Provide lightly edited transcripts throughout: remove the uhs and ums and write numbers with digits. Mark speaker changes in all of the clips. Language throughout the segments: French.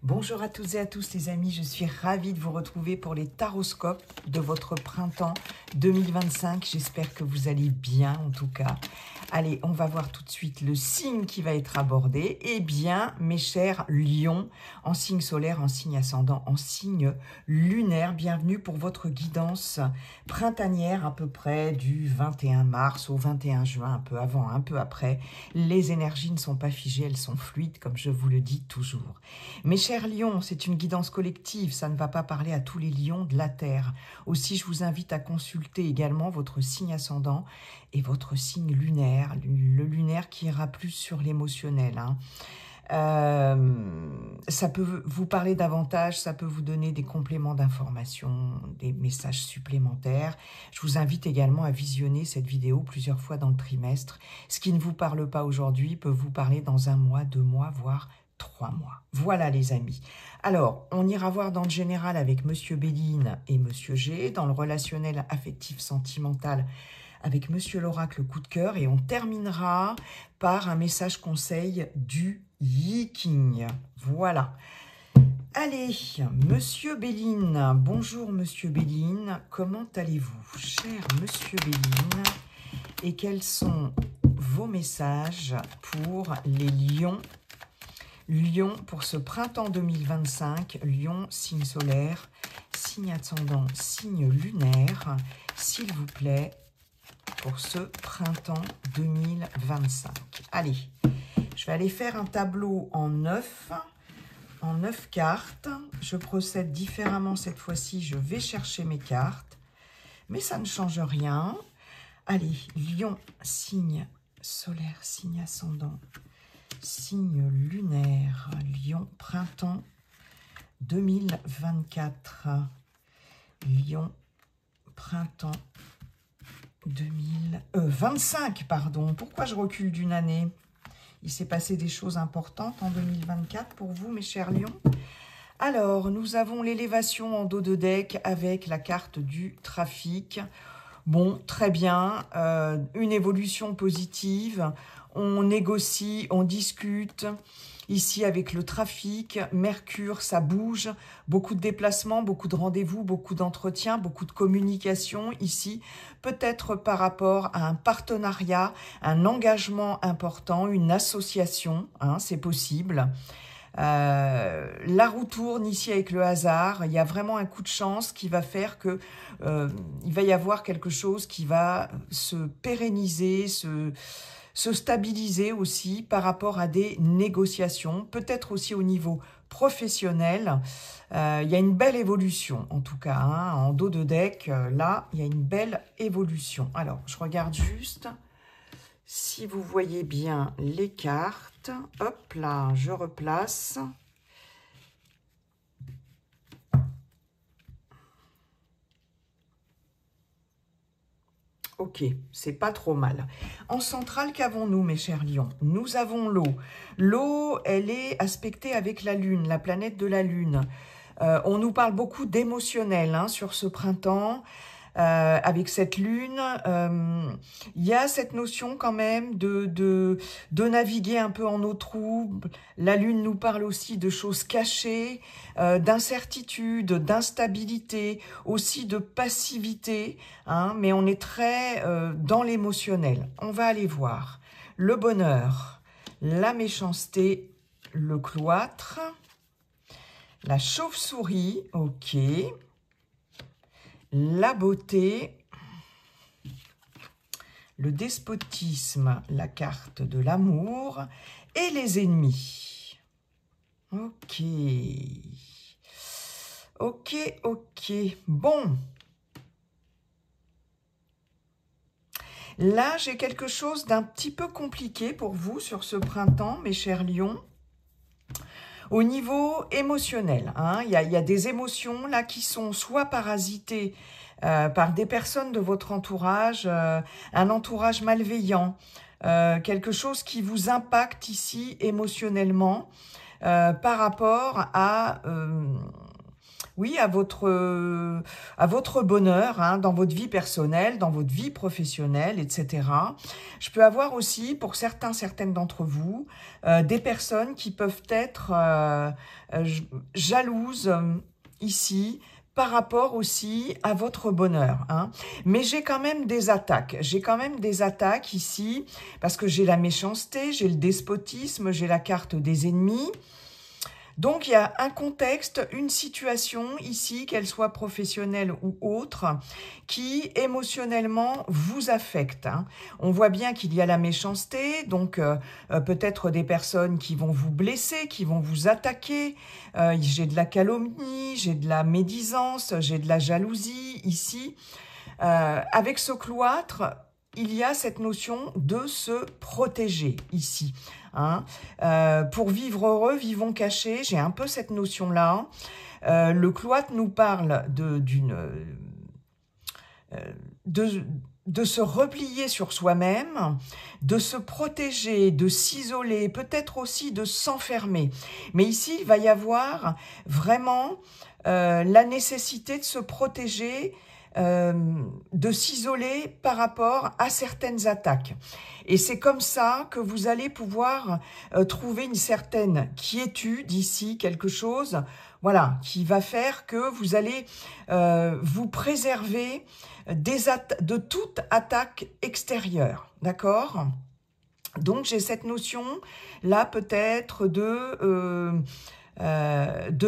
Speaker 1: Bonjour à toutes et à tous les amis, je suis ravie de vous retrouver pour les taroscopes de votre printemps 2025. J'espère que vous allez bien en tout cas. Allez, on va voir tout de suite le signe qui va être abordé. Eh bien, mes chers lions, en signe solaire, en signe ascendant, en signe lunaire, bienvenue pour votre guidance printanière à peu près du 21 mars au 21 juin, un peu avant, un peu après. Les énergies ne sont pas figées, elles sont fluides comme je vous le dis toujours. Mes chers lions, c'est une guidance collective, ça ne va pas parler à tous les lions de la Terre. Aussi, je vous invite à consulter également votre signe ascendant et votre signe lunaire, le lunaire qui ira plus sur l'émotionnel. Ça peut vous parler davantage, ça peut vous donner des compléments d'information, des messages supplémentaires. Je vous invite également à visionner cette vidéo plusieurs fois dans le trimestre. Ce qui ne vous parle pas aujourd'hui peut vous parler dans 1 mois, 2 mois, voire 3 mois. Voilà les amis. Alors, on ira voir dans le général avec Monsieur Béline et Monsieur G, dans le relationnel affectif sentimental avec Monsieur l'oracle coup de cœur, et on terminera par un message conseil du Yiking. Voilà. Allez, Monsieur Béline, bonjour Monsieur Béline, comment allez-vous, cher Monsieur Béline, et quels sont vos messages pour les lions? Lion pour ce printemps 2025, Lion, signe solaire, signe ascendant, signe lunaire, s'il vous plaît, pour ce printemps 2025. Allez, je vais aller faire un tableau en 9 cartes. Je procède différemment cette fois-ci, je vais chercher mes cartes, mais ça ne change rien. Allez, Lion, signe solaire, signe ascendant, signe lunaire, Lion, printemps 2024. Lion, printemps 2025, pardon. Pourquoi je recule d'une année? Il s'est passé des choses importantes en 2024 pour vous, mes chers lions. Alors, nous avons l'élévation en dos de deck avec la carte du trafic. Bon, très bien, une évolution positive. On négocie, on discute. Ici, avec le trafic, Mercure, ça bouge. Beaucoup de déplacements, beaucoup de rendez-vous, beaucoup d'entretiens, beaucoup de communication ici. Peut-être par rapport à un partenariat, un engagement important, une association, hein, c'est possible. La roue tourne ici avec le hasard. Il y a vraiment un coup de chance qui va faire que il va y avoir quelque chose qui va se pérenniser, se stabiliser aussi par rapport à des négociations, peut-être aussi au niveau professionnel. Il y a une belle évolution, en tout cas, hein, en dos de deck, là, il y a une belle évolution. Alors, je regarde juste si vous voyez bien les cartes. Hop là, je replace. Ok, c'est pas trop mal. En centrale, qu'avons-nous, mes chers lions? Nous avons l'eau. L'eau, elle est aspectée avec la lune, la planète de la lune. On nous parle beaucoup d'émotionnel hein, sur ce printemps. Avec cette lune, il y a cette notion quand même de naviguer un peu en eau trouble. La lune nous parle aussi de choses cachées, d'incertitude, d'instabilité, aussi de passivité, hein, mais on est très dans l'émotionnel. On va aller voir le bonheur, la méchanceté, le cloître, la chauve-souris, ok. La beauté, le despotisme, la carte de l'amour et les ennemis. Ok. Ok, ok. Bon. Là, j'ai quelque chose d'un petit peu compliqué pour vous sur ce printemps, mes chers lions. Au niveau émotionnel, hein, il y a des émotions là qui sont soit parasitées par des personnes de votre entourage, un entourage malveillant, quelque chose qui vous impacte ici émotionnellement par rapport à Oui, à votre bonheur, hein, dans votre vie personnelle, dans votre vie professionnelle, etc. Je peux avoir aussi, pour certaines d'entre vous, des personnes qui peuvent être jalouses ici, par rapport aussi à votre bonheur, hein. Mais j'ai quand même des attaques. J'ai quand même des attaques ici, parce que j'ai la méchanceté, j'ai le despotisme, j'ai la carte des ennemis. Donc, il y a un contexte, une situation ici, qu'elle soit professionnelle ou autre, qui émotionnellement vous affecte, hein. On voit bien qu'il y a la méchanceté, donc peut-être des personnes qui vont vous blesser, qui vont vous attaquer. J'ai de la calomnie, j'ai de la médisance, j'ai de la jalousie ici. Avec ce cloître, il y a cette notion de se protéger ici, hein. Pour vivre heureux, vivons cachés, j'ai un peu cette notion-là. Le cloître nous parle de se replier sur soi-même, de se protéger, de s'isoler, peut-être aussi de s'enfermer. Mais ici, il va y avoir vraiment la nécessité de se protéger, de s'isoler par rapport à certaines attaques. Et c'est comme ça que vous allez pouvoir trouver une certaine quiétude ici, quelque chose, voilà, qui va faire que vous allez vous préserver de toute attaque extérieure, d'accord? Donc j'ai cette notion là peut-être de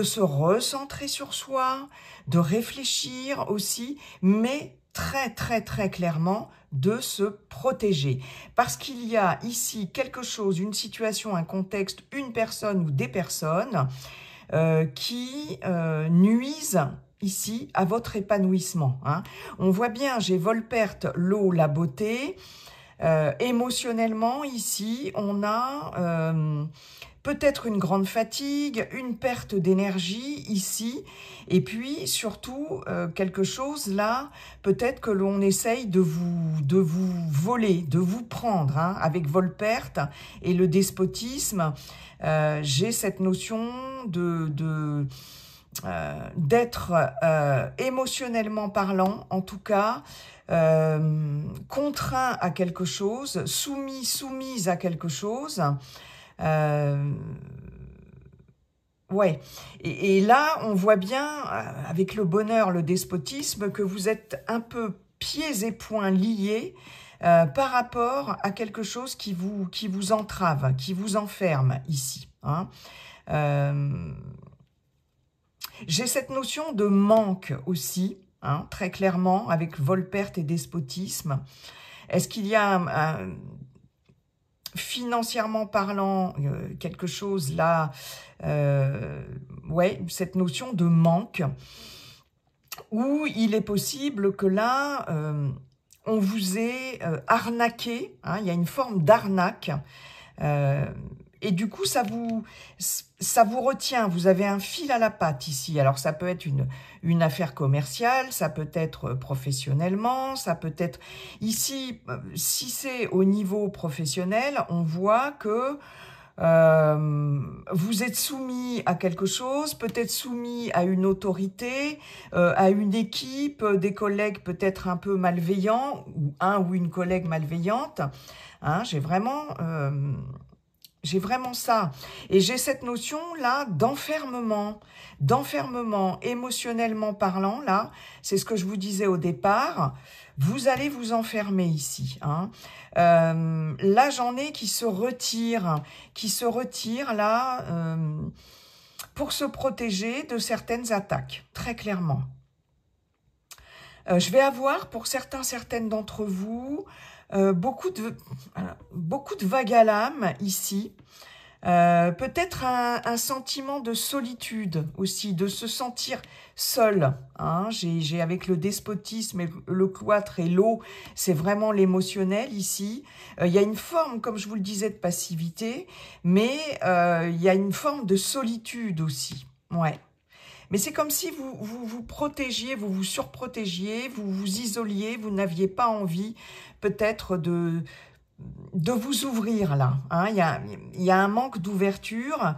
Speaker 1: se recentrer sur soi, de réfléchir aussi, mais très très très clairement de se protéger. Parce qu'il y a ici quelque chose, une situation, un contexte, une personne ou des personnes qui nuisent ici à votre épanouissement, hein. On voit bien, j'ai Volperte, l'eau, la beauté. Émotionnellement, ici, on a peut-être une grande fatigue, une perte d'énergie ici, et puis surtout quelque chose là, peut-être que l'on essaye de vous voler, de vous prendre, hein, avec Volperte et le despotisme. J'ai cette notion d'être émotionnellement parlant, en tout cas, contraint à quelque chose, soumise à quelque chose. Ouais. Et là, on voit bien, avec le bonheur, le despotisme, que vous êtes un peu pieds et poings liés par rapport à quelque chose qui vous entrave, qui vous enferme ici, hein. J'ai cette notion de manque aussi, hein, très clairement, avec Volperte et despotisme. Est-ce qu'il y a, financièrement parlant, quelque chose là, ouais, cette notion de manque, où il est possible que là, on vous ait arnaqué, hein, il y a une forme d'arnaque, et du coup, ça vous retient, vous avez un fil à la patte ici. Alors, ça peut être une affaire commerciale, ça peut être professionnellement, ça peut être... Ici, si c'est au niveau professionnel, on voit que vous êtes soumis à quelque chose, peut-être soumis à une autorité, à une équipe, des collègues peut-être un peu malveillants, ou un ou une collègue malveillante, hein, j'ai vraiment ça. Et j'ai cette notion-là d'enfermement émotionnellement parlant, là, c'est ce que je vous disais au départ, vous allez vous enfermer ici, hein. Là, j'en ai qui se retirent là, pour se protéger de certaines attaques, très clairement. Je vais avoir, pour certaines d'entre vous, beaucoup de vagues à l'âme ici. Peut-être un sentiment de solitude aussi, de se sentir seul, hein. J'ai avec le despotisme et le cloître et l'eau, c'est vraiment l'émotionnel ici. Il y a une forme, comme je vous le disais, de passivité, mais il y a une forme de solitude aussi. Ouais. Mais c'est comme si vous protégiez, vous vous surprotégiez, vous vous isoliez, vous n'aviez pas envie peut-être de vous ouvrir là, hein. Il y a un manque d'ouverture.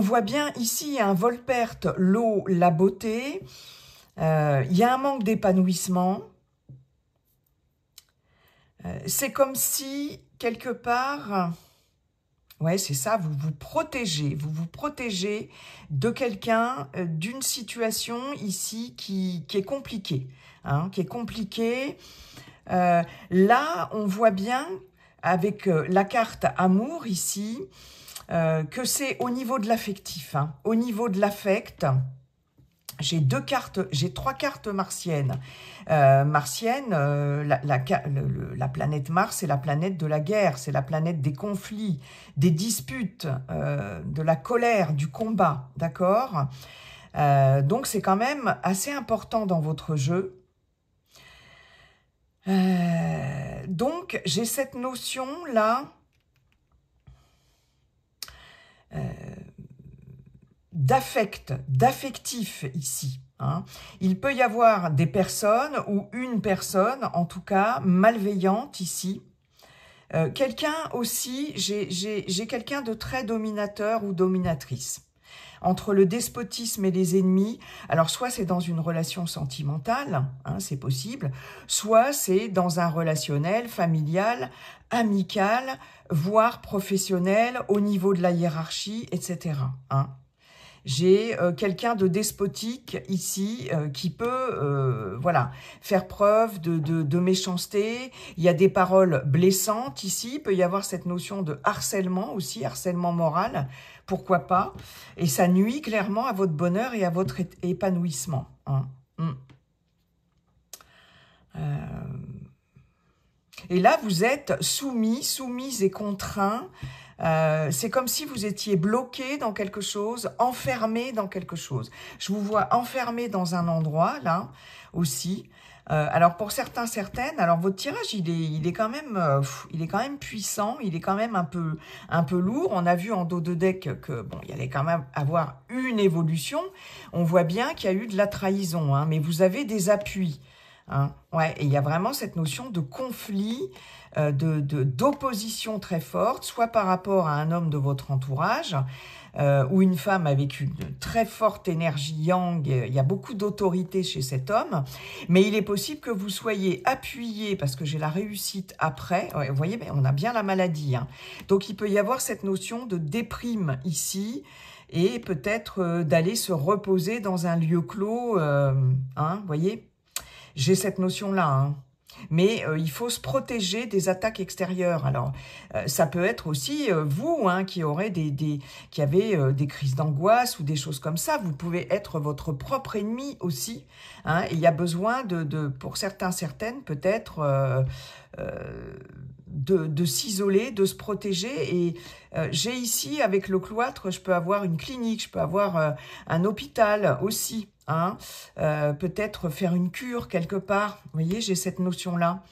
Speaker 1: on voit bien ici un vol-perte, l'eau, la beauté. Il y a un manque d'épanouissement. C'est comme si, quelque part, ouais, c'est ça, vous vous protégez de quelqu'un, d'une situation ici qui est compliquée, hein, qui est compliquée. Là, on voit bien, avec la carte amour ici, que c'est au niveau de l'affectif, hein, au niveau de l'affect. J'ai trois cartes martiennes. La planète Mars, c'est la planète de la guerre, c'est la planète des conflits, des disputes, de la colère, du combat, d'accord? Donc c'est quand même assez important dans votre jeu. Donc j'ai cette notion-là d'affectif ici. Hein. Il peut y avoir des personnes, ou une personne, en tout cas, malveillante ici. Quelqu'un aussi, j'ai quelqu'un de très dominateur ou dominatrice. Entre le despotisme et les ennemis, alors soit c'est dans une relation sentimentale, hein, c'est possible, soit c'est dans un relationnel, familial, amical, voire professionnel, au niveau de la hiérarchie, etc. Hein. J'ai quelqu'un de despotique ici qui peut voilà, faire preuve de méchanceté. Il y a des paroles blessantes ici. Il peut y avoir cette notion de harcèlement aussi, harcèlement moral. Pourquoi pas? Et ça nuit clairement à votre bonheur et à votre épanouissement. Hein. Et là, vous êtes soumise et contraint. C'est comme si vous étiez bloqué dans quelque chose, enfermé dans quelque chose. Je vous vois enfermé dans un endroit, là, aussi. Alors, pour certaines, alors votre tirage, il est quand même puissant, il est quand même un peu lourd. On a vu en dos de deck que, bon, il allait quand même avoir une évolution. On voit bien qu'il y a eu de la trahison, hein, mais vous avez des appuis. Hein, ouais, et il y a vraiment cette notion de conflit, d'opposition très forte, soit par rapport à un homme de votre entourage, ou une femme avec une très forte énergie yang. Il y a beaucoup d'autorité chez cet homme, mais il est possible que vous soyez appuyé, parce que j'ai la réussite après. Ouais, vous voyez, on a bien la maladie. Hein. Donc, il peut y avoir cette notion de déprime ici, et peut-être d'aller se reposer dans un lieu clos. Hein, vous voyez, j'ai cette notion-là, hein. Mais il faut se protéger des attaques extérieures. Alors, ça peut être aussi vous, hein, qui avez des crises d'angoisse ou des choses comme ça. Vous pouvez être votre propre ennemi aussi. Hein, et il y a besoin pour certaines, peut-être de s'isoler, de se protéger. Et j'ai ici, avec le cloître, je peux avoir une clinique, je peux avoir un hôpital aussi. Hein, peut-être faire une cure quelque part. Vous voyez, j'ai cette notion-là.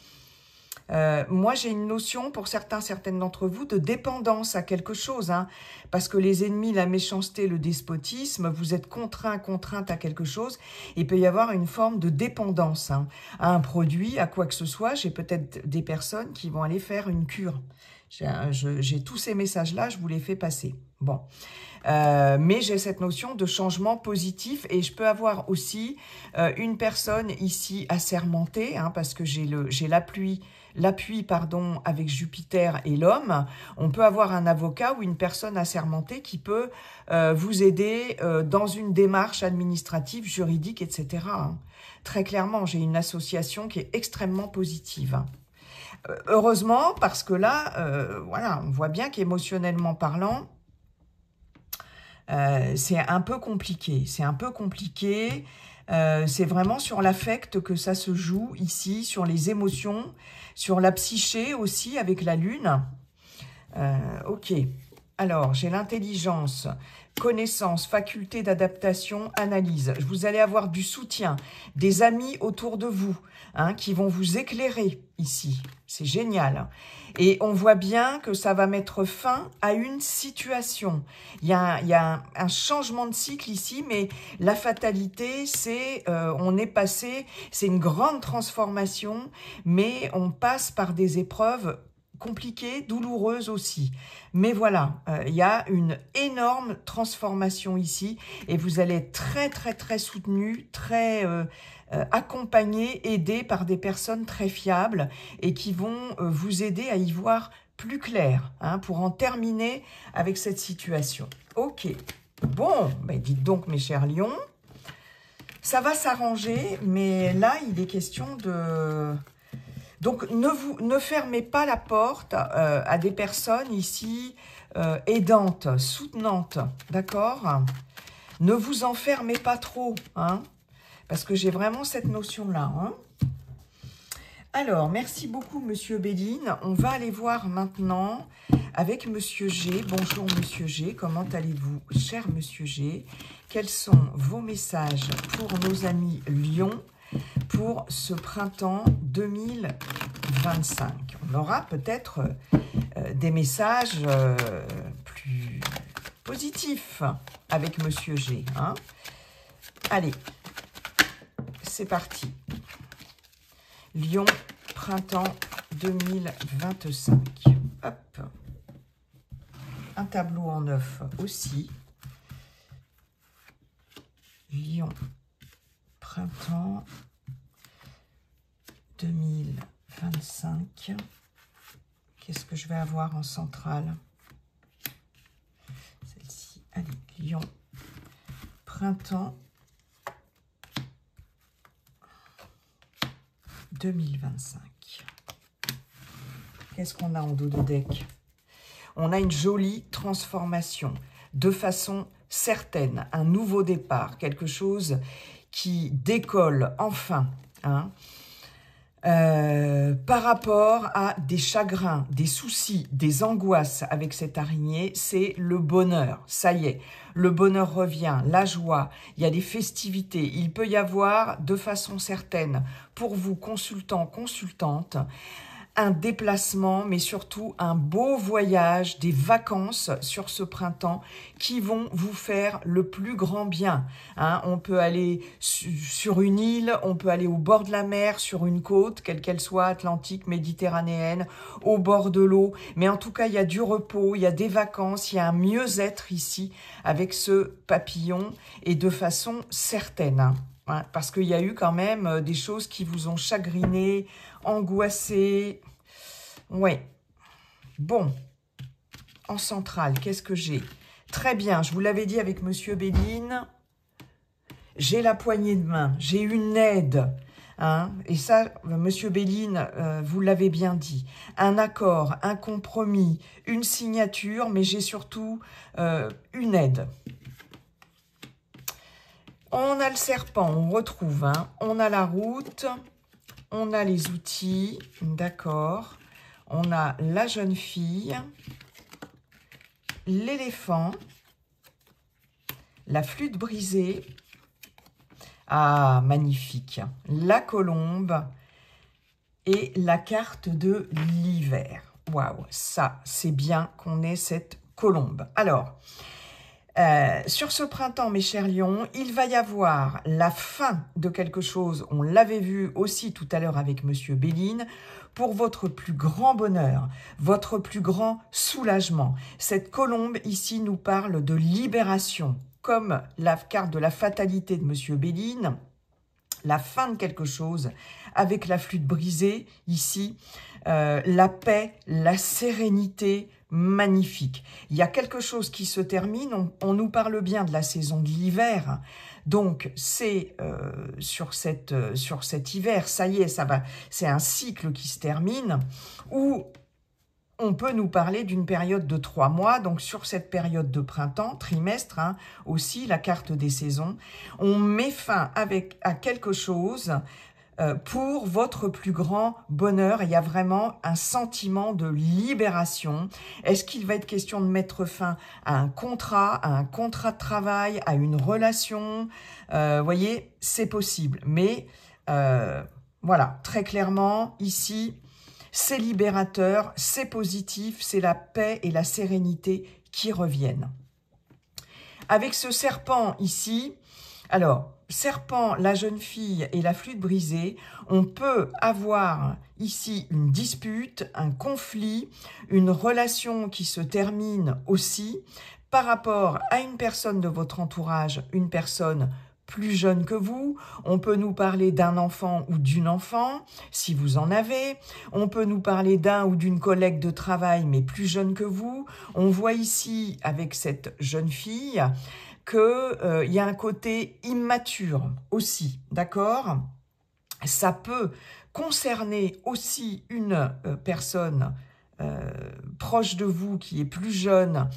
Speaker 1: Moi, j'ai une notion, pour certaines d'entre vous, de dépendance à quelque chose. Hein, parce que les ennemis, la méchanceté, le despotisme, vous êtes contrainte à quelque chose. Il peut y avoir une forme de dépendance, hein, à un produit, à quoi que ce soit. J'ai peut-être des personnes qui vont aller faire une cure. J'ai tous ces messages-là, je vous les fais passer. Bon. Mais j'ai cette notion de changement positif, et je peux avoir aussi une personne ici assermentée, hein, parce que j'ai l'appui avec Jupiter et l'homme. On peut avoir un avocat ou une personne assermentée qui peut vous aider dans une démarche administrative, juridique, etc. Hein. Très clairement, j'ai une association qui est extrêmement positive. Hein. Heureusement, parce que là, voilà, on voit bien qu'émotionnellement parlant, c'est un peu compliqué. C'est un peu compliqué. C'est vraiment sur l'affect que ça se joue ici, sur les émotions, sur la psyché aussi avec la lune. Ok. Alors, j'ai l'intelligence, connaissance, faculté d'adaptation, analyse. Vous allez avoir du soutien, des amis autour de vous, hein, qui vont vous éclairer ici. C'est génial. Et on voit bien que ça va mettre fin à une situation. Il y a un changement de cycle ici, mais la fatalité, c'est on est passé, c'est une grande transformation, mais on passe par des épreuves compliquée, douloureuse aussi. Mais voilà, il y a une énorme transformation ici et vous allez être très, très, très soutenu, très accompagné, aidé par des personnes très fiables et qui vont vous aider à y voir plus clair, hein, pour en terminer avec cette situation. Ok, bon, ben dites donc mes chers lions, ça va s'arranger, mais là il est question de... Donc ne fermez pas la porte à des personnes ici aidantes, soutenantes, d'accord? Ne vous enfermez pas trop, hein, parce que j'ai vraiment cette notion-là, hein. Alors, merci beaucoup, Monsieur Béline. On va aller voir maintenant avec Monsieur G. Bonjour, Monsieur G. Comment allez-vous, cher Monsieur G? Quels sont vos messages pour nos amis Lions pour ce printemps 2025? On aura peut-être des messages plus positifs avec Monsieur G, hein. Allez, c'est parti. Lion, printemps 2025. Hop. Un tableau en 9 aussi. Lion, printemps 2025. Qu'est-ce que je vais avoir en centrale? Celle-ci. Allez, Lion, printemps 2025. Qu'est-ce qu'on a en dos de deck? On a une jolie transformation, de façon certaine, un nouveau départ, quelque chose qui décolle enfin, hein, par rapport à des chagrins, des soucis, des angoisses avec cette araignée, c'est le bonheur. Ça y est, le bonheur revient, la joie, il y a des festivités. Il peut y avoir, de façon certaine, pour vous, consultants, consultantes, un déplacement, mais surtout un beau voyage, des vacances sur ce printemps qui vont vous faire le plus grand bien, hein. On peut aller sur une île, on peut aller au bord de la mer, sur une côte, quelle qu'elle soit, atlantique, méditerranéenne, au bord de l'eau. Mais en tout cas, il y a du repos, il y a des vacances, il y a un mieux-être ici avec ce papillon et de façon certaine, hein. Parce qu'il y a eu quand même des choses qui vous ont chagriné, angoissé. Ouais. Bon. En centrale, qu'est-ce que j'ai? Très bien, je vous l'avais dit avec Monsieur Béline. J'ai la poignée de main, j'ai une aide. Hein, et ça, Monsieur Béline, vous l'avez bien dit. Un accord, un compromis, une signature, mais j'ai surtout une aide. On a le serpent, on retrouve, hein. On a la route, on a les outils, d'accord. On a la jeune fille, l'éléphant, la flûte brisée. Ah, magnifique. La colombe et la carte de l'hiver. Waouh, ça, c'est bien qu'on ait cette colombe. Alors, sur ce printemps, mes chers lions, il va y avoir la fin de quelque chose, on l'avait vu aussi tout à l'heure avec Monsieur Béline, pour votre plus grand bonheur, votre plus grand soulagement. Cette colombe ici nous parle de libération, comme la carte de la fatalité de Monsieur Béline, la fin de quelque chose, avec la flûte brisée ici, la paix, la sérénité, magnifique. Il y a quelque chose qui se termine, on nous parle bien de la saison de l'hiver, donc c'est sur cet hiver, ça y est, ça va, c'est un cycle qui se termine, où on peut nous parler d'une période de 3 mois, donc sur cette période de printemps, trimestre, hein, aussi la carte des saisons, on met fin à quelque chose pour votre plus grand bonheur. Il y a vraiment un sentiment de libération. Est-ce qu'il va être question de mettre fin à un contrat de travail, à une relation? Voyez, c'est possible. Mais voilà, très clairement, ici, c'est libérateur, c'est positif, c'est la paix et la sérénité qui reviennent. Avec ce serpent ici, alors, serpent, la jeune fille et la flûte brisée, on peut avoir ici une dispute, un conflit, une relation qui se termine aussi par rapport à une personne de votre entourage, une personne plus jeune que vous. On peut nous parler d'un enfant ou d'une enfant, si vous en avez. On peut nous parler d'un ou d'une collègue de travail, mais plus jeune que vous. On voit ici, avec cette jeune fille, qu'il y a un côté immature aussi, d'accord? Ça peut concerner aussi une personne proche de vous qui est plus jeune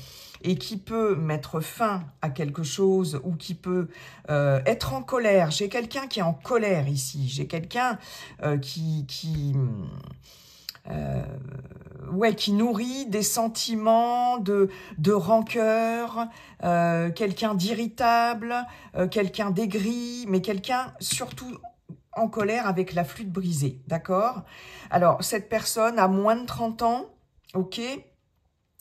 Speaker 1: et qui peut mettre fin à quelque chose ou qui peut être en colère. J'ai quelqu'un qui est en colère ici, j'ai quelqu'un qui nourrit des sentiments de rancœur, quelqu'un d'irritable, quelqu'un d'aigri, mais quelqu'un surtout en colère avec la flûte brisée, d'accord? Alors, cette personne a moins de 30 ans, ok?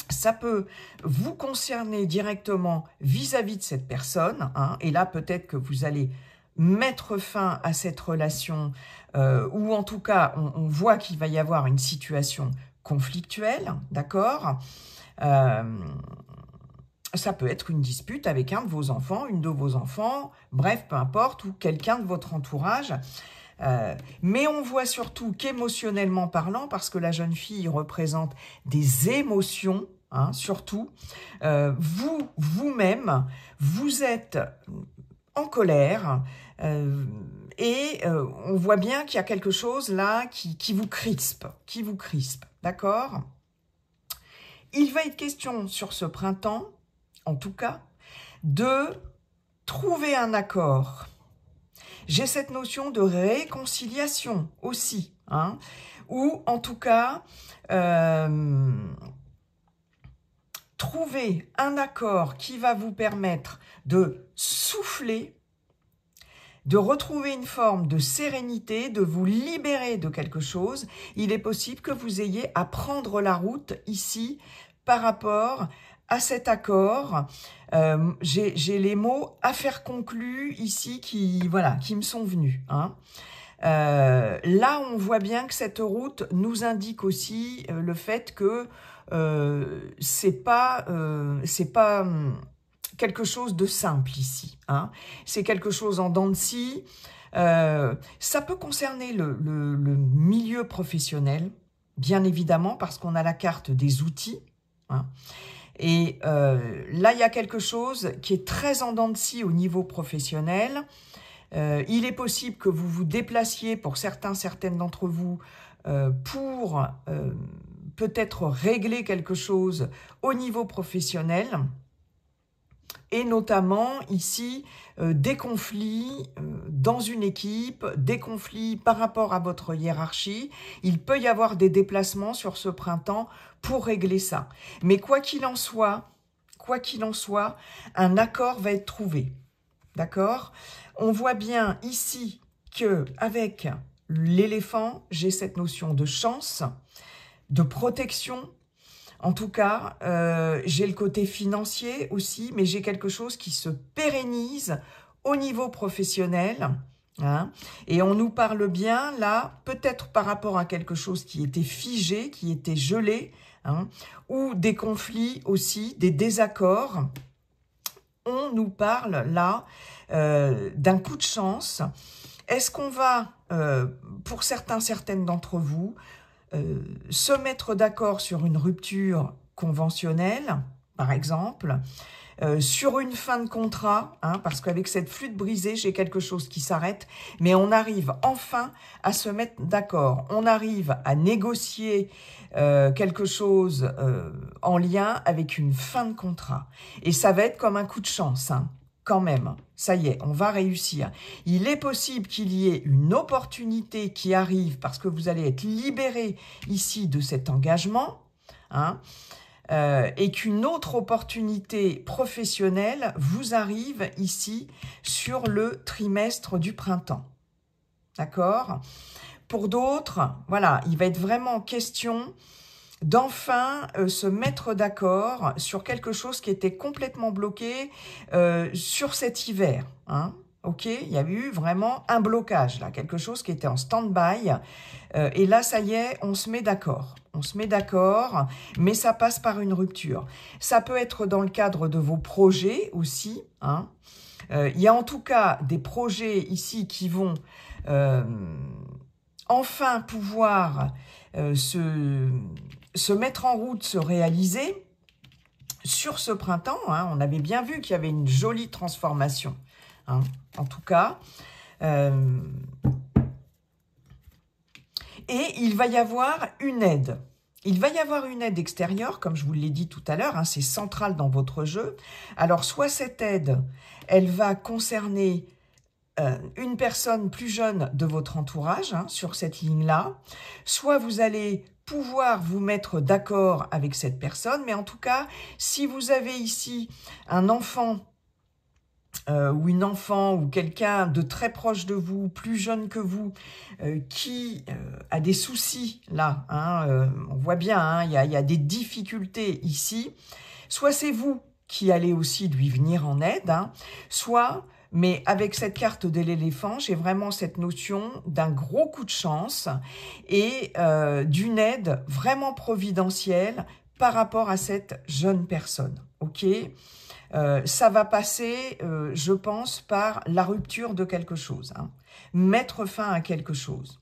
Speaker 1: Ça peut vous concerner directement vis-à-vis de cette personne, hein, et là, peut-être que vous allez mettre fin à cette relation, ou en tout cas, on voit qu'il va y avoir une situation conflictuelle, d'accord? Ça peut être une dispute avec un de vos enfants, une de vos enfants, bref, peu importe, ou quelqu'un de votre entourage. Mais on voit surtout qu'émotionnellement parlant, parce que la jeune fille représente des émotions, hein, surtout, vous-même, vous êtes en colère, et on voit bien qu'il y a quelque chose là qui vous crispe, d'accord? Il va être question sur ce printemps, en tout cas, de trouver un accord. J'ai cette notion de réconciliation aussi, hein, ou en tout cas, trouver un accord qui va vous permettre de souffler, de retrouver une forme de sérénité, de vous libérer de quelque chose. Il est possible que vous ayez à prendre la route ici par rapport à cet accord. J'ai les mots « affaire conclue » ici qui me sont venus, hein. Là, on voit bien que cette route nous indique aussi le fait que c'est pas quelque chose de simple ici, hein. C'est quelque chose en dents de scie. Ça peut concerner le milieu professionnel, bien évidemment, parce qu'on a la carte des outils, hein. Et là, il y a quelque chose qui est très en dents de scie au niveau professionnel. Il est possible que vous vous déplaciez, pour certaines d'entre vous, pour peut-être régler quelque chose au niveau professionnel. Et notamment ici, des conflits dans une équipe, des conflits par rapport à votre hiérarchie. Il peut y avoir des déplacements sur ce printemps pour régler ça. Mais quoi qu'il en soit, un accord va être trouvé. D'accord? On voit bien ici que avec l'éléphant, j'ai cette notion de chance, de protection. En tout cas, j'ai le côté financier aussi, mais j'ai quelque chose qui se pérennise au niveau professionnel, hein. Et on nous parle bien, là, peut-être par rapport à quelque chose qui était figé, qui était gelé, hein, ou des conflits aussi, des désaccords. On nous parle là d'un coup de chance. Est-ce qu'on va, pour certaines d'entre vous, se mettre d'accord sur une rupture conventionnelle, par exemple, sur une fin de contrat, hein, parce qu'avec cette flûte brisée, j'ai quelque chose qui s'arrête, mais on arrive enfin à se mettre d'accord. On arrive à négocier quelque chose en lien avec une fin de contrat. Et ça va être comme un coup de chance, hein, quand même. Ça y est, on va réussir. Il est possible qu'il y ait une opportunité qui arrive parce que vous allez être libéré ici de cet engagement, hein, et qu'une autre opportunité professionnelle vous arrive ici sur le trimestre du printemps. D'accord? Pour d'autres, voilà, il va être vraiment question d'enfin se mettre d'accord sur quelque chose qui était complètement bloqué sur cet hiver, hein. Ok, il y a eu vraiment un blocage, là, quelque chose qui était en stand-by. Et là, ça y est, on se met d'accord. On se met d'accord, mais ça passe par une rupture. Ça peut être dans le cadre de vos projets aussi. Hein. Il y a en tout cas des projets ici qui vont enfin pouvoir se mettre en route, se réaliser sur ce printemps. Hein. On avait bien vu qu'il y avait une jolie transformation. Hein, en tout cas. Et il va y avoir une aide. Il va y avoir une aide extérieure, comme je vous l'ai dit tout à l'heure, hein, c'est central dans votre jeu. Alors, soit cette aide, elle va concerner une personne plus jeune de votre entourage, hein, sur cette ligne-là, soit vous allez pouvoir vous mettre d'accord avec cette personne, mais en tout cas, si vous avez ici un enfant ou une enfant ou quelqu'un de très proche de vous, plus jeune que vous, qui a des soucis là, hein, on voit bien, hein, il y a des difficultés ici, soit c'est vous qui allez aussi lui venir en aide, hein, soit, mais avec cette carte de l'éléphant, j'ai vraiment cette notion d'un gros coup de chance et d'une aide vraiment providentielle par rapport à cette jeune personne, ok ? Ça va passer, je pense, par la rupture de quelque chose. Hein. Mettre fin à quelque chose.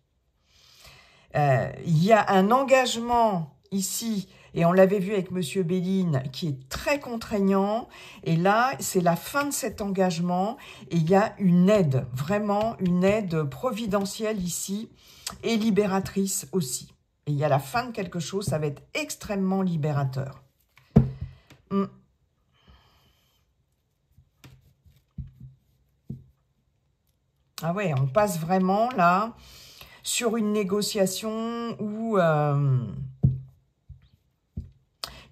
Speaker 1: Il y a un engagement ici, et on l'avait vu avec Monsieur Béline, qui est très contraignant. Et là, c'est la fin de cet engagement. Et il y a une aide, vraiment une aide providentielle ici, et libératrice aussi. Et il y a la fin de quelque chose, ça va être extrêmement libérateur. Ah ouais, on passe vraiment là sur une négociation ou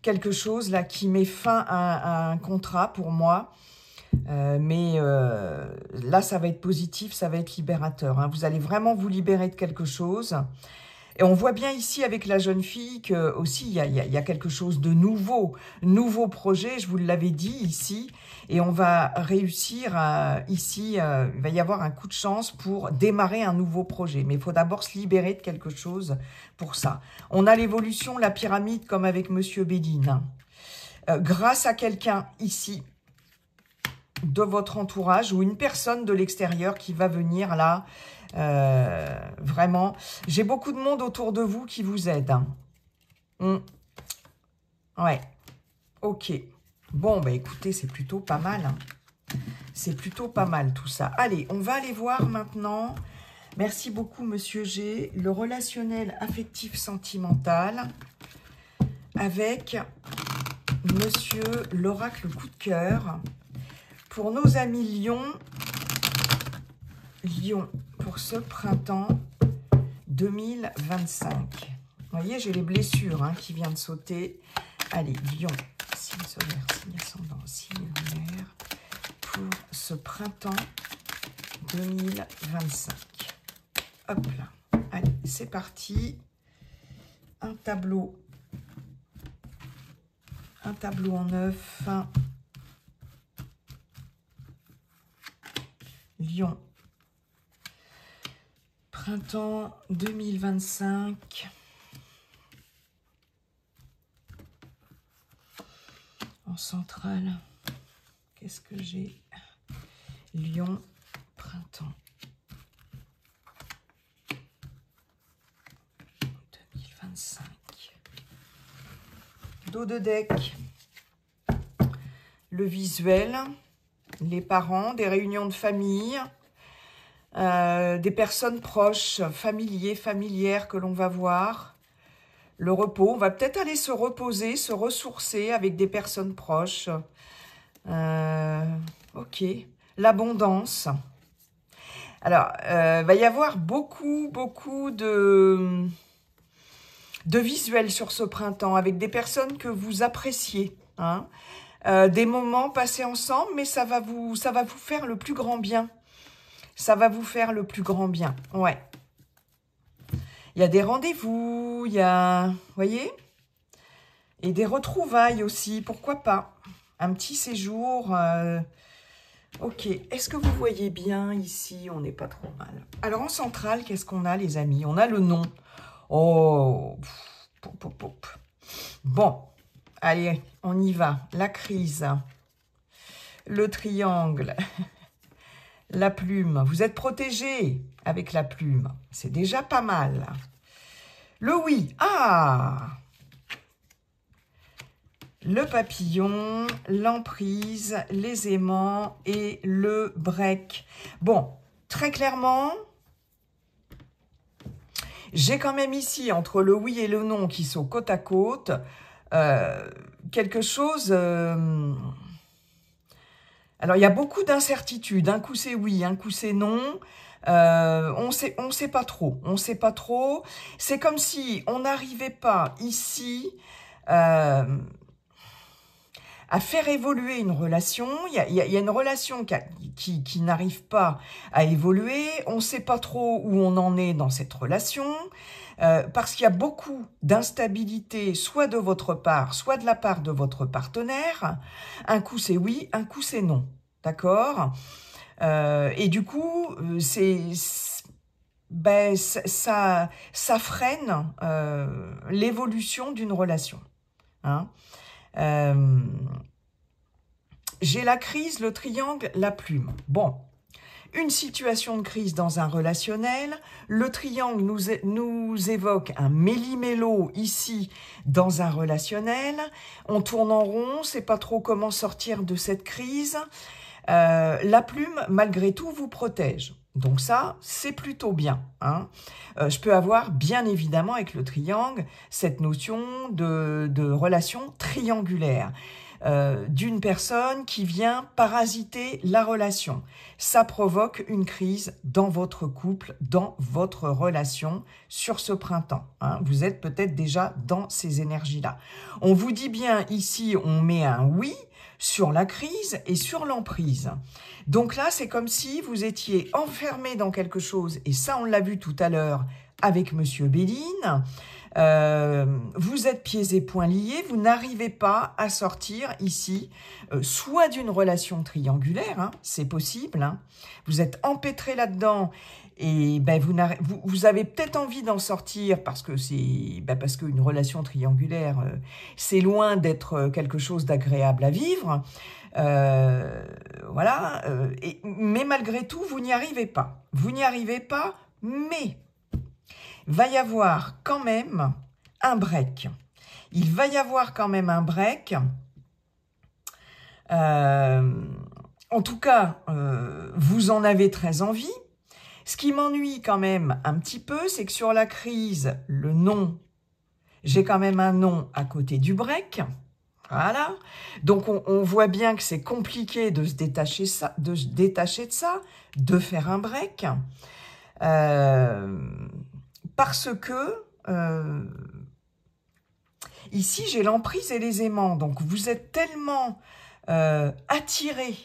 Speaker 1: quelque chose là qui met fin à un contrat pour moi. Mais là, ça va être positif, ça va être libérateur. Hein. Vous allez vraiment vous libérer de quelque chose. Et on voit bien ici avec la jeune fille que aussi il y a quelque chose de nouveau projet, je vous l'avais dit ici, et on va réussir ici, il va y avoir un coup de chance pour démarrer un nouveau projet. Mais il faut d'abord se libérer de quelque chose pour ça. On a l'évolution, la pyramide comme avec Monsieur Béline. Hein. Grâce à quelqu'un ici, de votre entourage ou une personne de l'extérieur qui va venir là, vraiment. J'ai beaucoup de monde autour de vous qui vous aide. Hein. Ouais, ok. Bon, bah écoutez, c'est plutôt pas mal. Hein. C'est plutôt pas mal tout ça. Allez, on va aller voir maintenant. Merci beaucoup, Monsieur G. Le relationnel affectif sentimental avec Monsieur l'oracle coup de cœur. Pour nos amis Lion, pour ce printemps 2025. Vous voyez, j'ai les blessures hein, qui viennent de sauter. Allez, Lion, signe solaire, signe ascendant, signe lunaire, pour ce printemps 2025. Hop là. Allez, c'est parti. Un tableau en neuf. Lion. Printemps 2025. En centrale. Qu'est-ce que j'ai? Lion, printemps 2025. Dos de deck. Le visuel. Les parents, des réunions de famille, des personnes proches, familières que l'on va voir. Le repos, on va peut-être aller se reposer, se ressourcer avec des personnes proches. Ok. L'abondance. Alors, va y avoir beaucoup de visuels sur ce printemps avec des personnes que vous appréciez, hein. Des moments passés ensemble, mais ça va vous faire le plus grand bien. Ça va vous faire le plus grand bien, ouais. Il y a des rendez-vous, il y a, vous voyez, et des retrouvailles aussi, pourquoi pas. Un petit séjour, Ok, est-ce que vous voyez bien ici? On n'est pas trop mal. Alors en centrale, qu'est-ce qu'on a les amis? On a le non. Oh, pop, pop, pop. Bon, allez, on y va. La crise, le triangle, la plume. Vous êtes protégé avec la plume. C'est déjà pas mal. Le oui. Ah! Le papillon, l'emprise, les aimants et le break. Bon, très clairement, j'ai quand même ici, entre le oui et le non qui sont côte à côte, quelque chose... Alors, il y a beaucoup d'incertitudes. Un coup, c'est oui, un coup, c'est non. On sait pas trop. On sait pas trop. C'est comme si on n'arrivait pas ici... à faire évoluer une relation. Il y a une relation qui n'arrive pas à évoluer. On ne sait pas trop où on en est dans cette relation, parce qu'il y a beaucoup d'instabilité, soit de votre part, soit de la part de votre partenaire. Un coup, c'est oui, un coup, c'est non. D'accord? Et du coup, ça freine l'évolution d'une relation. Hein? J'ai la crise, le triangle, la plume. Bon, une situation de crise dans un relationnel. Le triangle nous évoque un méli-mélo ici dans un relationnel. On tourne en rond, on ne sait pas trop comment sortir de cette crise. La plume, malgré tout, vous protège. Donc ça, c'est plutôt bien. Hein. Je peux avoir, bien évidemment, avec le triangle, cette notion de relation triangulaire. D'une personne qui vient parasiter la relation. Ça provoque une crise dans votre couple, dans votre relation sur ce printemps. Hein. Vous êtes peut-être déjà dans ces énergies-là. On vous dit bien ici, on met un oui sur la crise et sur l'emprise. Donc là, c'est comme si vous étiez enfermé dans quelque chose, et ça, on l'a vu tout à l'heure avec Monsieur Béline. Vous êtes pieds et poings liés, vous n'arrivez pas à sortir ici, soit d'une relation triangulaire, hein, c'est possible, hein, vous êtes empêtré là-dedans, et ben vous avez peut-être envie d'en sortir parce que parce qu'une relation triangulaire, c'est loin d'être quelque chose d'agréable à vivre. Voilà, mais malgré tout, vous n'y arrivez pas. Vous n'y arrivez pas, mais va y avoir quand même un break. Il va y avoir quand même un break. En tout cas, vous en avez très envie. Ce qui m'ennuie quand même un petit peu, c'est que sur la crise, le non, j'ai quand même un non à côté du break. Voilà. Donc, on voit bien que c'est compliqué de se détacher de ça, de faire un break. Parce que ici, j'ai l'emprise et les aimants. Donc, vous êtes tellement attiré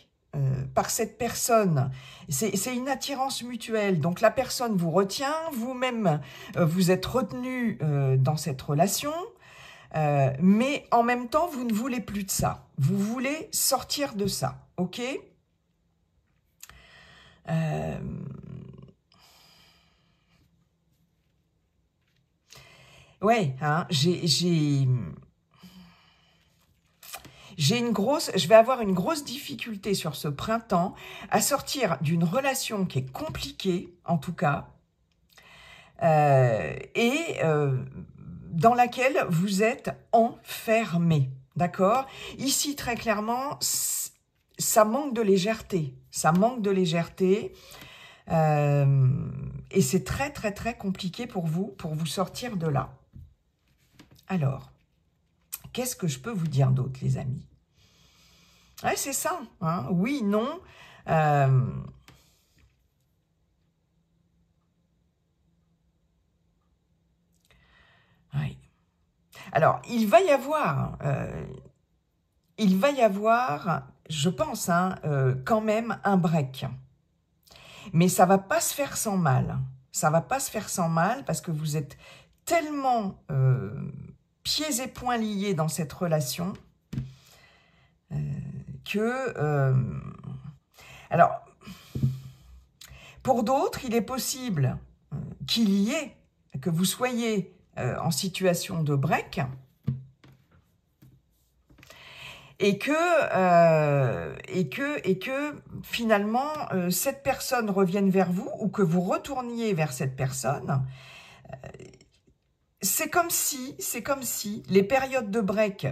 Speaker 1: par cette personne. C'est une attirance mutuelle. Donc, la personne vous retient. Vous-même, vous êtes retenu dans cette relation. Mais en même temps, vous ne voulez plus de ça. Vous voulez sortir de ça. OK ? Ouais, hein, je vais avoir une grosse difficulté sur ce printemps à sortir d'une relation qui est compliquée, en tout cas, et dans laquelle vous êtes enfermé, d'accord? Ici, très clairement, ça manque de légèreté, ça manque de légèreté, et c'est très, très, très compliqué pour vous sortir de là. Alors, qu'est-ce que je peux vous dire d'autre, les amis? Ouais, c'est ça. Hein. Oui, non. Oui. Alors, il va y avoir, je pense, hein, quand même un break. Mais ça va pas se faire sans mal. Ça va pas se faire sans mal parce que vous êtes tellement pieds et poings liés dans cette relation que... Alors, pour d'autres, il est possible qu'il y ait, que vous soyez en situation de break, et que finalement, cette personne revienne vers vous, ou que vous retourniez vers cette personne. C'est comme si les périodes de break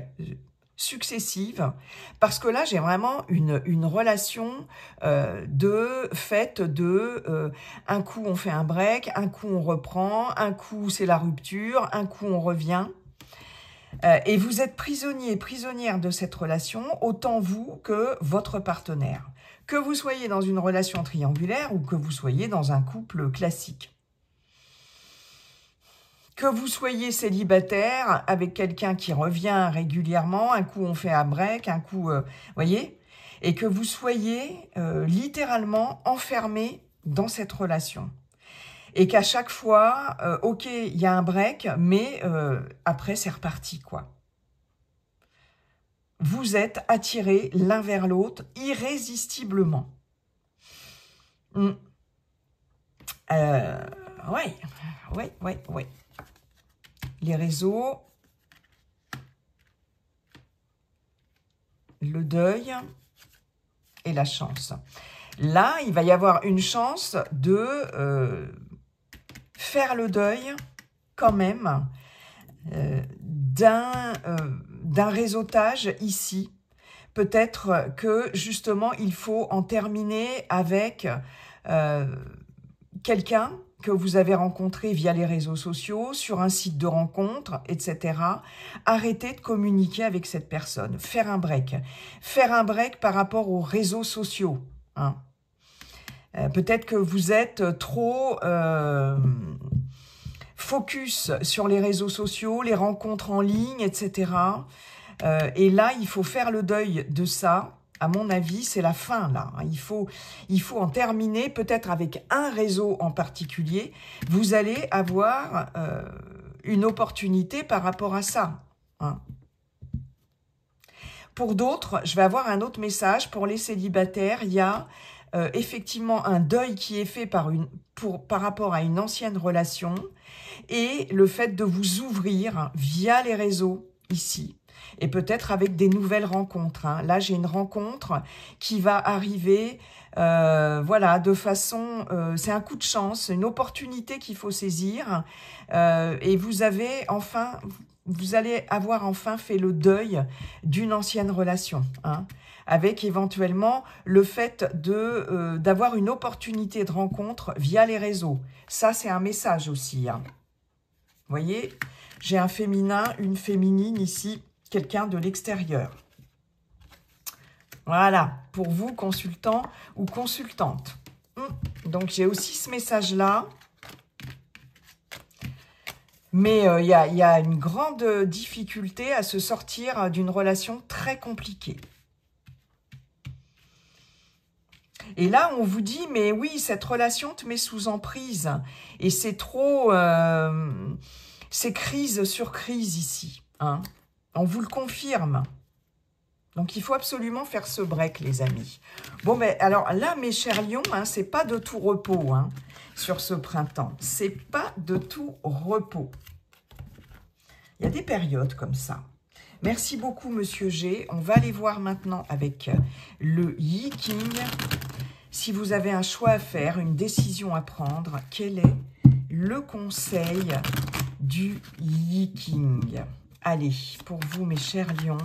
Speaker 1: successives, parce que là, j'ai vraiment une relation un coup on fait un break, un coup on reprend, un coup c'est la rupture, un coup on revient. Et vous êtes prisonnier, prisonnière de cette relation, autant vous que votre partenaire. Que vous soyez dans une relation triangulaire ou que vous soyez dans un couple classique. Que vous soyez célibataire avec quelqu'un qui revient régulièrement, un coup on fait un break, un coup, voyez, et que vous soyez littéralement enfermé dans cette relation. Et qu'à chaque fois, ok, il y a un break, mais après c'est reparti, quoi. Vous êtes attirés l'un vers l'autre irrésistiblement. Ouais. Les réseaux, le deuil et la chance. Là, il va y avoir une chance de faire le deuil quand même d'un réseautage ici. Peut-être que justement, il faut en terminer avec quelqu'un que vous avez rencontré via les réseaux sociaux, sur un site de rencontre, etc. Arrêtez de communiquer avec cette personne. Faire un break. Faire un break par rapport aux réseaux sociaux. Hein. Peut-être que vous êtes trop focus sur les réseaux sociaux, les rencontres en ligne, etc. Et là, il faut faire le deuil de ça. À mon avis, c'est la fin, là. Il faut en terminer, peut-être avec un réseau en particulier. Vous allez avoir une opportunité par rapport à ça. Hein. Pour d'autres, je vais avoir un autre message. Pour les célibataires, il y a effectivement un deuil qui est fait par rapport à une ancienne relation et le fait de vous ouvrir via les réseaux ici. Et peut-être avec des nouvelles rencontres. Hein. Là, j'ai une rencontre qui va arriver, voilà, de façon... c'est un coup de chance, une opportunité qu'il faut saisir. Et vous allez avoir enfin fait le deuil d'une ancienne relation. Hein, avec éventuellement le fait d'avoir une opportunité de rencontre via les réseaux. Ça, c'est un message aussi. Hein. Vous voyez, j'ai un féminin, une féminine ici, quelqu'un de l'extérieur. Voilà, pour vous, consultant ou consultante. Donc, j'ai aussi ce message-là. Mais il y a une grande difficulté à se sortir d'une relation très compliquée. Et là, on vous dit, mais oui, cette relation te met sous emprise. Et c'est trop... c'est crise sur crise ici. Hein. On vous le confirme. Donc, il faut absolument faire ce break, les amis. Bon, mais alors là, mes chers lions, hein, c'est pas de tout repos hein, sur ce printemps. C'est pas de tout repos. Il y a des périodes comme ça. Merci beaucoup, Monsieur G. On va aller voir maintenant avec le Yi King. Si vous avez un choix à faire, une décision à prendre, quel est le conseil du Yi King? Allez, pour vous, mes chers lions.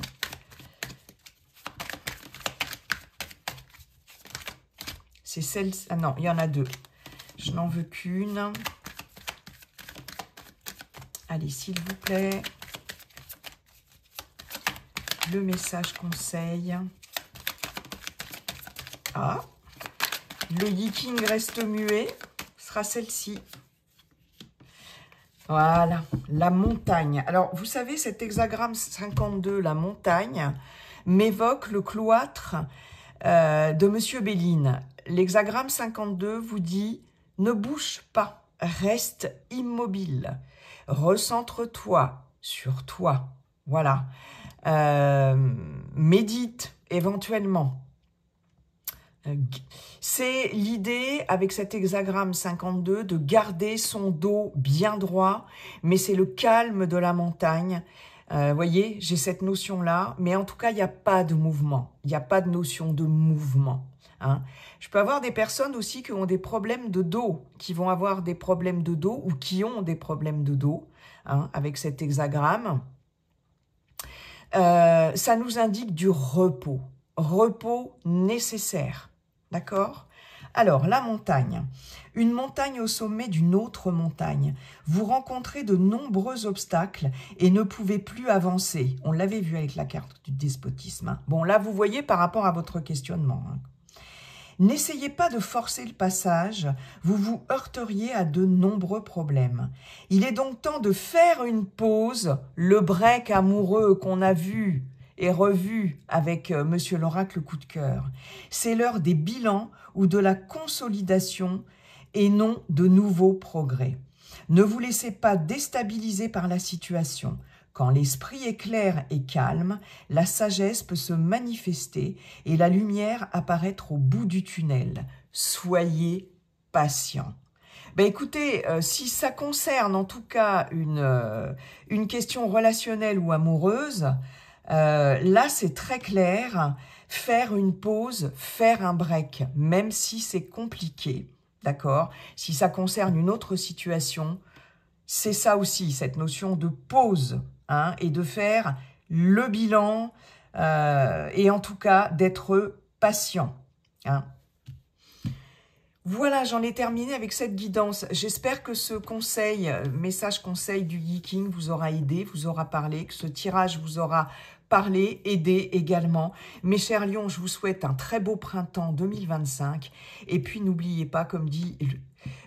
Speaker 1: C'est celle... Ah non, il y en a deux. Je n'en veux qu'une. Allez, s'il vous plaît. Le message conseil. Ah, le Yi King reste muet. Ce sera celle-ci. Voilà, la montagne. Alors, vous savez, cet hexagramme 52, la montagne, m'évoque le cloître de Monsieur Béline. L'hexagramme 52 vous dit « Ne bouge pas, reste immobile, recentre-toi sur toi. » Voilà. Médite éventuellement. C'est l'idée, avec cet hexagramme 52, de garder son dos bien droit, mais c'est le calme de la montagne. Voyez, j'ai cette notion-là, mais en tout cas, il n'y a pas de mouvement. Il n'y a pas de notion de mouvement. Hein. Je peux avoir des personnes aussi qui ont des problèmes de dos, qui vont avoir des problèmes de dos ou qui ont des problèmes de dos, hein, avec cet hexagramme. Ça nous indique du repos. Repos nécessaire. D'accord? Alors, la montagne. Une montagne au sommet d'une autre montagne. Vous rencontrez de nombreux obstacles et ne pouvez plus avancer. On l'avait vu avec la carte du despotisme. Hein. Bon, là, vous voyez par rapport à votre questionnement. Hein. N'essayez pas de forcer le passage, vous vous heurteriez à de nombreux problèmes. Il est donc temps de faire une pause, le break amoureux qu'on a vu et revu avec Monsieur l'Oracle Coup de cœur. C'est l'heure des bilans ou de la consolidation et non de nouveaux progrès. Ne vous laissez pas déstabiliser par la situation. Quand l'esprit est clair et calme, la sagesse peut se manifester et la lumière apparaître au bout du tunnel. Soyez patient. Ben écoutez, si ça concerne en tout cas une question relationnelle ou amoureuse, là c'est très clair, faire une pause, faire un break, même si c'est compliqué, d'accord? Si ça concerne une autre situation, c'est ça aussi, cette notion de pause, hein, et de faire le bilan, et en tout cas d'être patient. Hein. Voilà, j'en ai terminé avec cette guidance. J'espère que ce conseil, message conseil du Yi King vous aura aidé, vous aura parlé, que ce tirage vous aura parlé, aidé également. Mes chers lions, je vous souhaite un très beau printemps 2025. Et puis n'oubliez pas, comme dit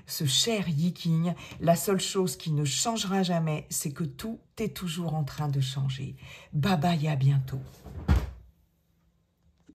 Speaker 1: ce cher Yi King, la seule chose qui ne changera jamais, c'est que tout est toujours en train de changer. Bye bye, à bientôt.